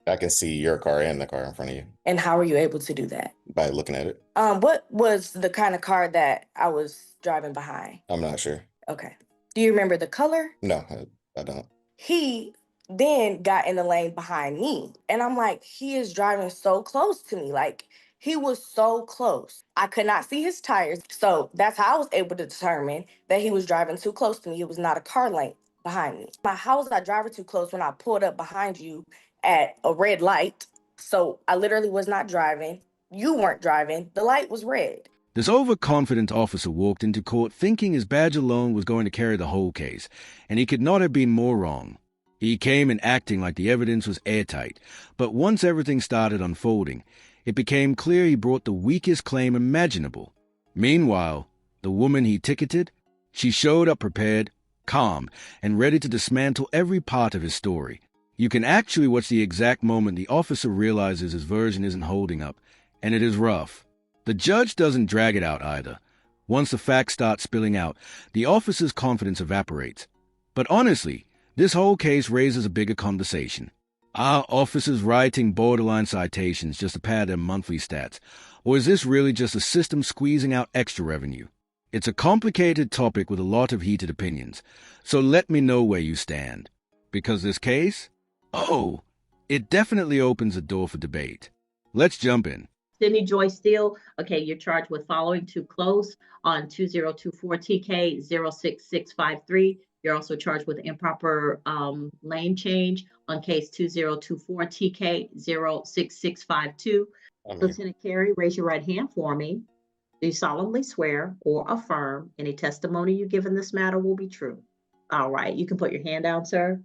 I can see your car and the car in front of you And how were you able to do that? by looking at it. What was the kind of car that I was driving behind? I'm not sure. Okay. Do you remember the color? No, I don't. He then got in the lane behind me. And I'm like, he is driving so close to me. Like, he was so close. I could not see his tires. So that's how I was able to determine that he was driving too close to me. It was not a car length behind me. How was I driving too close when I pulled up behind you at a red light? So I literally was not driving. You weren't driving. The light was red. This overconfident officer walked into court thinking his badge alone was going to carry the whole case, and he could not have been more wrong. He came in acting like the evidence was airtight, but once everything started unfolding, it became clear he brought the weakest claim imaginable. Meanwhile, the woman he ticketed, she showed up prepared, calm, and ready to dismantle every part of his story. You can actually watch the exact moment the officer realizes his version isn't holding up, and it is rough. The judge doesn't drag it out either. Once the facts start spilling out, the officer's confidence evaporates. But honestly, this whole case raises a bigger conversation. Are officers writing borderline citations just to pad their monthly stats? Or is this really just a system squeezing out extra revenue? It's a complicated topic with a lot of heated opinions. So let me know where you stand. Because this case? Oh, it definitely opens a door for debate. Let's jump in. Sydney Joy Steele, okay, you're charged with following too close on 2024 TK 06653. You're also charged with improper lane change on case 2024 TK 06652. Lieutenant Carey, raise your right hand for me. Do you solemnly swear or affirm any testimony you give in this matter will be true? All right, you can put your hand down, sir.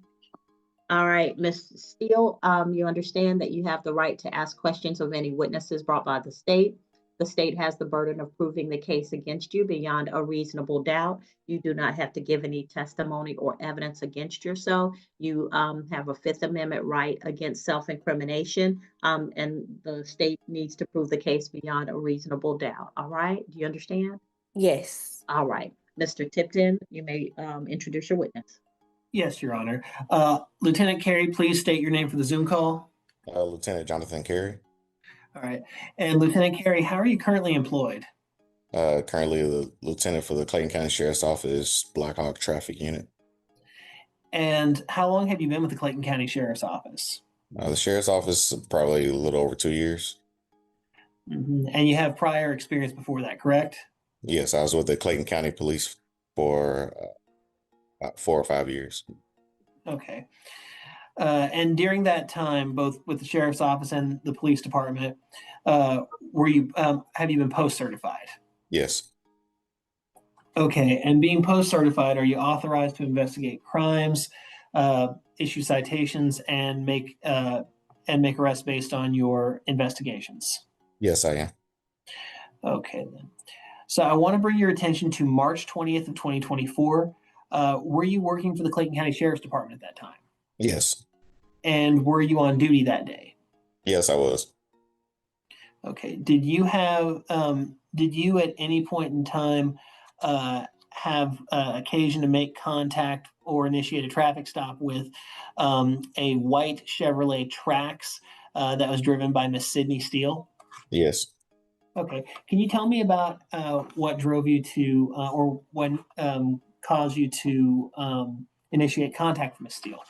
All right, Ms. Steele, you understand that you have the right to ask questions of any witnesses brought by the state. The state has the burden of proving the case against you beyond a reasonable doubt. You do not have to give any testimony or evidence against yourself. You have a Fifth Amendment right against self-incrimination, and the state needs to prove the case beyond a reasonable doubt. All right, do you understand? Yes. All right, Mr. Tipton, you may introduce your witness. Yes, Your Honor. Lieutenant Carey, please state your name for the Zoom call. Lieutenant Jonathan Carey. All right. And Lieutenant Carey, how are you currently employed? Currently the lieutenant for the Clayton County Sheriff's Office Black Hawk Traffic Unit. And how long have you been with the Clayton County Sheriff's Office? The Sheriff's Office, probably a little over 2 years. And you have prior experience before that, correct? Yes, I was with the Clayton County Police for about 4 or 5 years. Okay. And during that time, both with the Sheriff's Office and the Police Department, have you been post-certified? Yes. Okay. And being post-certified, are you authorized to investigate crimes, issue citations, and make arrests based on your investigations? Yes, I am. Okay, then. So I want to bring your attention to March 20th of 2024. Were you working for the Clayton County Sheriff's Department at that time? Yes. And were you on duty that day? Yes, I was. Okay. Did you at any point in time have occasion to make contact or initiate a traffic stop with a white Chevrolet Trax that was driven by Miss Sydney Steele? Yes. Okay. Can you tell me about what drove you to or what caused you to initiate contact with Miss Steele?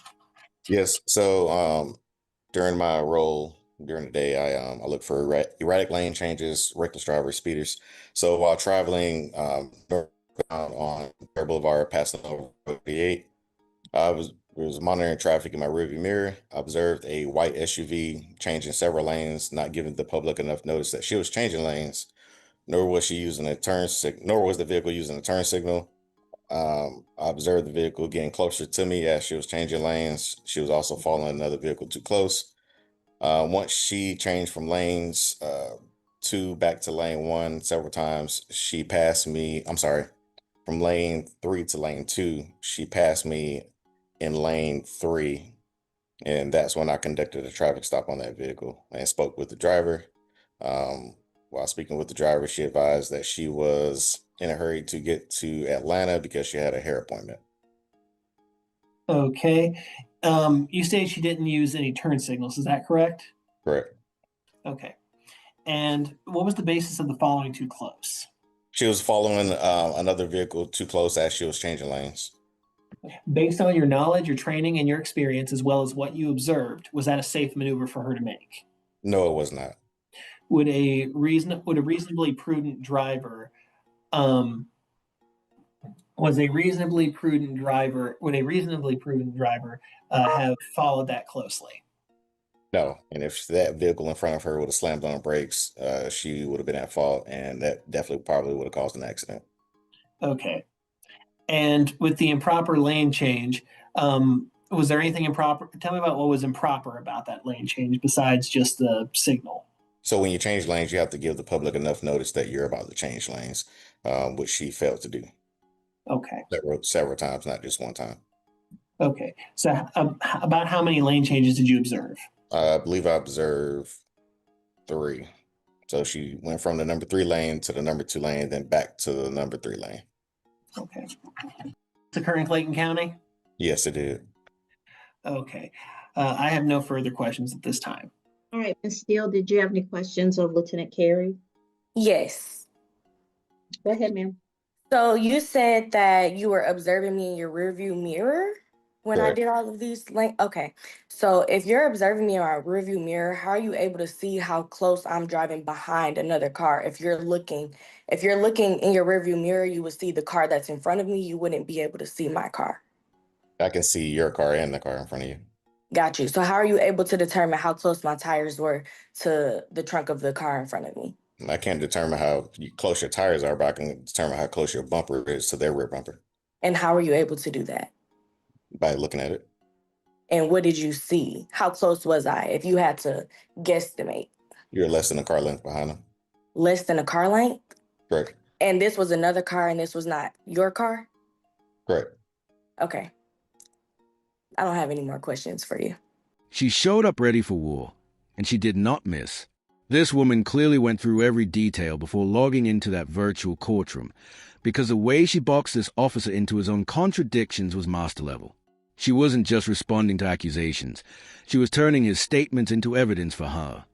Yes. So during my role during the day, I look for erratic lane changes, reckless drivers, speeders. So while traveling northbound on Bear Boulevard, passing over 48, I was monitoring traffic in my rearview mirror. I observed a white SUV changing several lanes, not giving the public enough notice that she was changing lanes, nor was she using a nor was the vehicle using a turn signal. I observed the vehicle getting closer to me as she was changing lanes. She was also following another vehicle too close. Once she changed from lanes two back to lane one several times, she passed me. I'm sorry, from lane three to lane two, she passed me in lane three. And that's when I conducted a traffic stop on that vehicle and spoke with the driver. While speaking with the driver, she advised that she was in a hurry to get to Atlanta because she had a hair appointment. Okay. You say she didn't use any turn signals. Is that correct? Correct. Okay. And what was the basis of the following too close? She was following another vehicle too close as she was changing lanes. Based on your knowledge, your training, and your experience, as well as what you observed, was that a safe maneuver for her to make? No, it was not. Would a reasonably prudent driver um, would a reasonably prudent driver have followed that closely? No. And if that vehicle in front of her would have slammed on the brakes, she would have been at fault, and that definitely probably would have caused an accident. Okay. And with the improper lane change, was there anything improper? Tell me about what was improper about that lane change besides just the signal. So when you change lanes, you have to give the public enough notice that you're about to change lanes, which she failed to do Okay. several times, not just one time. Okay. So, about how many lane changes did you observe? I believe I observed 3. So she went from the number 3 lane to the number 2 lane, then back to the number 3 lane. Okay. It's occur in Clayton County? Yes, it did. Okay. I have no further questions at this time. All right, Ms. Steele, did you have any questions of Lieutenant Carey? Yes. Go ahead, ma'am. So you said that you were observing me in your rearview mirror when I Correct. did all of these okay. So if you're observing me in my rearview mirror, how are you able to see how close I'm driving behind another car? If you're looking in your rearview mirror, you would see the car that's in front of me. You wouldn't be able to see my car. I can see your car and the car in front of you. Got you. So how are you able to determine how close my tires were to the trunk of the car in front of me? I can't determine how close your tires are, but I can determine how close your bumper is to their rear bumper And how are you able to do that? by looking at it. And what did you see? How close was I? If you had to guesstimate. You're less than a car length behind them. Less than a car length? Correct. And this was another car and this was not your car? Correct. Okay. I don't have any more questions for you. She showed up ready for war, and she did not miss. This woman clearly went through every detail before logging into that virtual courtroom, because the way she boxed this officer into his own contradictions was master level. She wasn't just responding to accusations. She was turning his statements into evidence for her.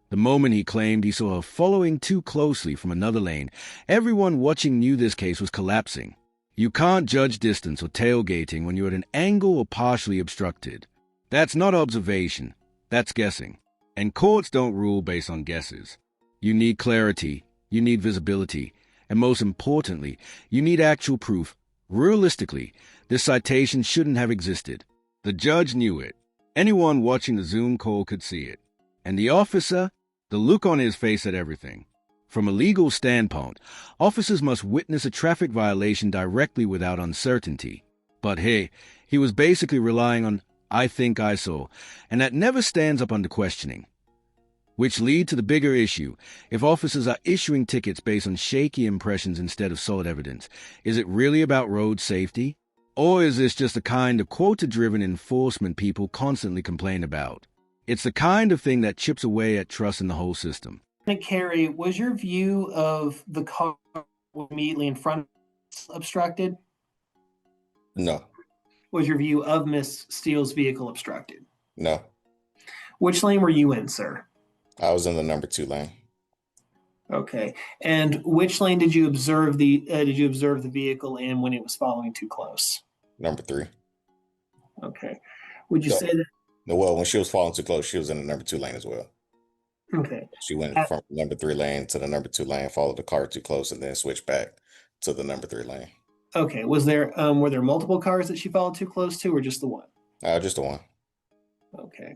The moment he claimed he saw her following too closely from another lane, everyone watching knew this case was collapsing. You can't judge distance or tailgating when you're at an angle or partially obstructed. That's not observation, that's guessing. And courts don't rule based on guesses. You need clarity, you need visibility, and most importantly, you need actual proof. Realistically, this citation shouldn't have existed. The judge knew it. Anyone watching the Zoom call could see it. And the officer, the look on his face said everything. From a legal standpoint, officers must witness a traffic violation directly without uncertainty. But hey, he was basically relying on "I think I saw," and that never stands up under questioning. Which lead to the bigger issue. If officers are issuing tickets based on shaky impressions instead of solid evidence, is it really about road safety? Or is this just the kind of quota-driven enforcement people constantly complain about? It's the kind of thing that chips away at trust in the whole system. Carrie, was your view of the car immediately in front obstructed? No. Was your view of Miss Steele's vehicle obstructed? No. Which lane were you in, sir? I was in the number 2 lane. Okay. And which lane did you observe the vehicle in when it was following too close? Number 3. Okay. Would you So, say that? well, when she was falling too close, she was in the number 2 lane as well. Okay. She went from number 3 lane to the number 2 lane, followed the car too close, and then switched back to the number 3 lane. Okay. Was there were there multiple cars that she followed too close to, or just the one? Just the one. Okay.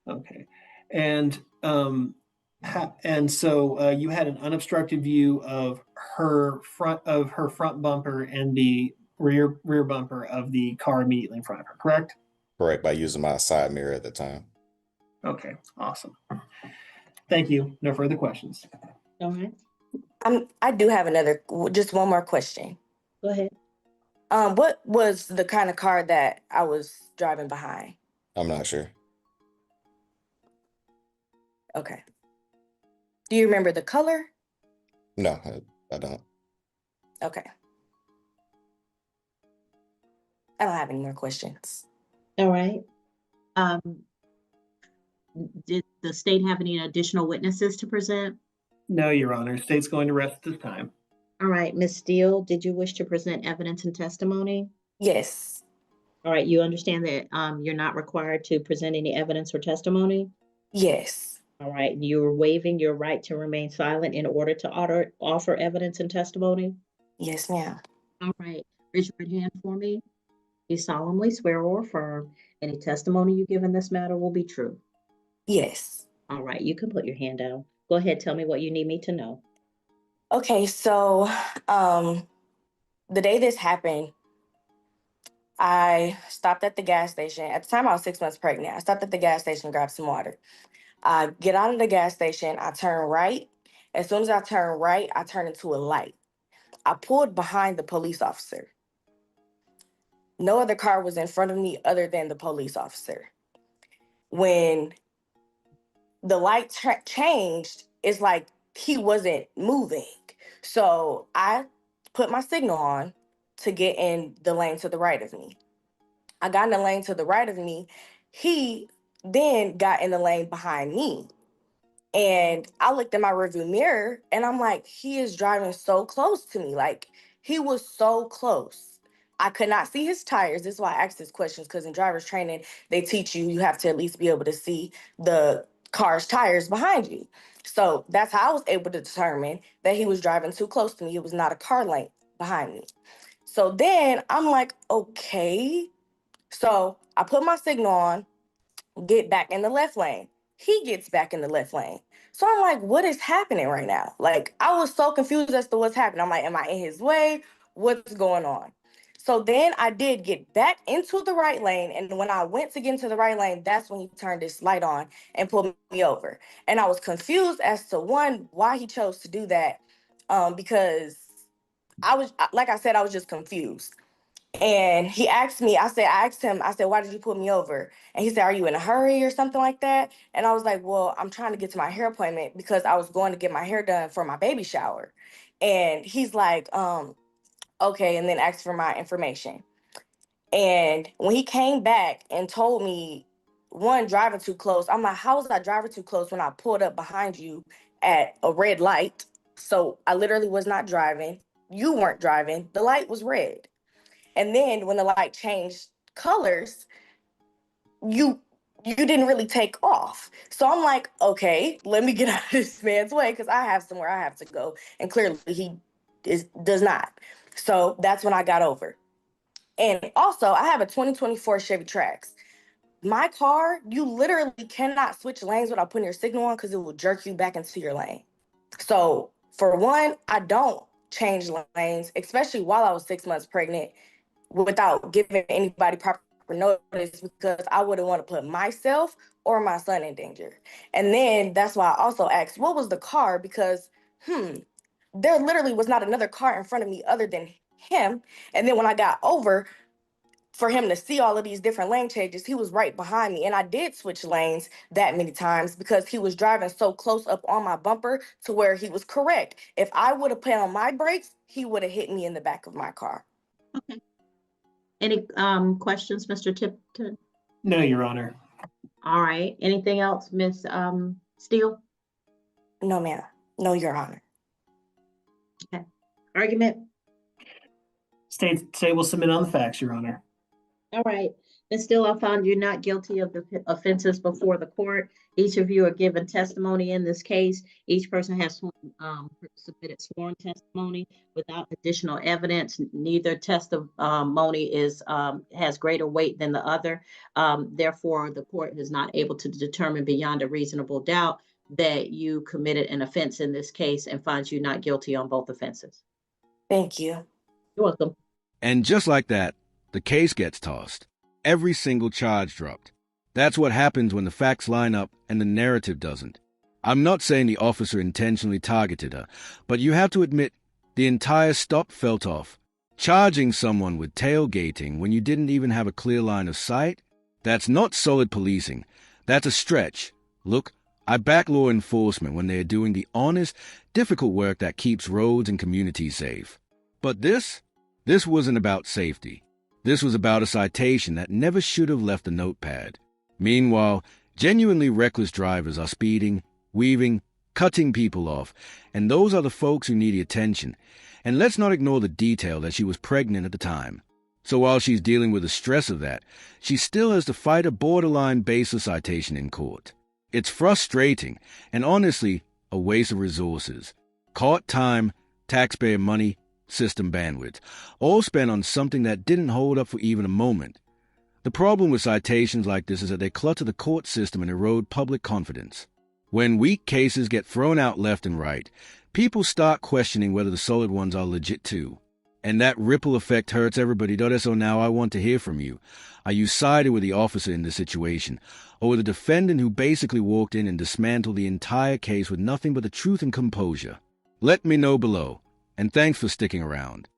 Okay. And so you had an unobstructed view of her front bumper and the rear bumper of the car immediately in front of her, correct? Correct, by using my side mirror at the time. Okay, awesome. Thank you. No further questions. All right, I do have just one more question. go ahead. What was the kind of car that I was driving behind? I'm not sure. Okay. Do you remember the color? No, I don't. Okay. I don't have any more questions. All right. Um, did the state have any additional witnesses to present? No, Your Honor. State's going to rest this time. All right, Ms. Steele, did you wish to present evidence and testimony? Yes. All right, you understand that you're not required to present any evidence or testimony? Yes. All right, you're waiving your right to remain silent in order to offer evidence and testimony? Yes, ma'am. All right, raise your right hand for me. You solemnly swear or affirm any testimony you give in this matter will be true. Yes. All right, you can put your hand down. Go ahead, tell me what you need me to know. Okay, so the day this happened, I stopped at the gas station. At the time, I was 6 months pregnant. I stopped at the gas station, grabbed some water. I get out of the gas station, I turn right. As soon as I turn right, I turn into a light. I pulled behind the police officer. No other car was in front of me other than the police officer. When the light changed, it's like he wasn't moving. So I put my signal on to get in the lane to the right of me. I got in the lane to the right of me. He then got in the lane behind me. And I looked in my rearview mirror and I'm like, he is driving so close to me. Like, he was so close. I could not see his tires. This is why I asked these questions, because in driver's training, they teach you have to at least be able to see the car's tires behind you. So that's how I was able to determine that he was driving too close to me. It was not a car length behind me. So then I'm like, okay. So I put my signal on, get back in the left lane. He gets back in the left lane. So I'm like, what is happening right now? Like, I was so confused as to what's happening. I'm like, am I in his way? What's going on? So then I did get back into the right lane. And when I went to get into the right lane, that's when he turned this light on and pulled me over. And I was confused as to one, why he chose to do that. Because like I said, I was just confused. And he asked me, I asked him, I said, why did you pull me over? And he said, are you in a hurry or something like that? And I was like, well, I'm trying to get to my hair appointment because I was going to get my hair done for my baby shower. And he's like, okay, and then asked for my information. And when he came back and told me, one, driving too close, I'm like, how was I driving too close when I pulled up behind you at a red light? So I literally was not driving. You weren't driving. The light was red. And then when the light changed colors, you didn't really take off. So I'm like, okay, let me get out of this man's way because I have somewhere I have to go. And clearly he does not. So that's when I got over. And also, I have a 2024 Chevy Trax. My car, you literally cannot switch lanes without putting your signal on because it will jerk you back into your lane. So for one, I don't change lanes, especially while I was 6 months pregnant, without giving anybody proper notice, because I wouldn't want to put myself or my son in danger. And then that's why I also asked, what was the car? Because, there literally was not another car in front of me other than him. And then when I got over, for him to see all of these different lane changes, he was right behind me. And I did switch lanes that many times because he was driving so close up on my bumper to where he was correct. If I would have put on my brakes, he would have hit me in the back of my car. Okay. Any questions, Mr. Tipton? No, Your Honor. All right. Anything else, Ms. Steele? No, ma'am. No, Your Honor. Okay. Argument? State will submit on the facts, Your Honor. All right. Ms. Steele, I found you not guilty of the offenses before the court. Each of you are given testimony in this case. Each person has submitted sworn testimony without additional evidence. Neither testimony has greater weight than the other. Therefore, the court is not able to determine beyond a reasonable doubt that you committed an offense in this case and finds you not guilty on both offenses. Thank you. You're welcome. And just like that, the case gets tossed. Every single charge dropped. That's what happens when the facts line up and the narrative doesn't. I'm not saying the officer intentionally targeted her, but you have to admit the entire stop felt off. Charging someone with tailgating when you didn't even have a clear line of sight? That's not solid policing. That's a stretch. Look, I back law enforcement when they are doing the honest, difficult work that keeps roads and communities safe. But this wasn't about safety. This was about a citation that never should have left a notepad. Meanwhile, genuinely reckless drivers are speeding, weaving, cutting people off, and those are the folks who need the attention. And let's not ignore the detail that she was pregnant at the time. So while she's dealing with the stress of that, she still has to fight a borderline baseless citation in court. It's frustrating, and honestly, a waste of resources. Court time, taxpayer money, system bandwidth, all spent on something that didn't hold up for even a moment. The problem with citations like this is that they clutter the court system and erode public confidence. When weak cases get thrown out left and right, people start questioning whether the solid ones are legit too. And that ripple effect hurts everybody. So now I want to hear from you. Are you sided with the officer in this situation, or with the defendant who basically walked in and dismantled the entire case with nothing but the truth and composure? Let me know below, and thanks for sticking around.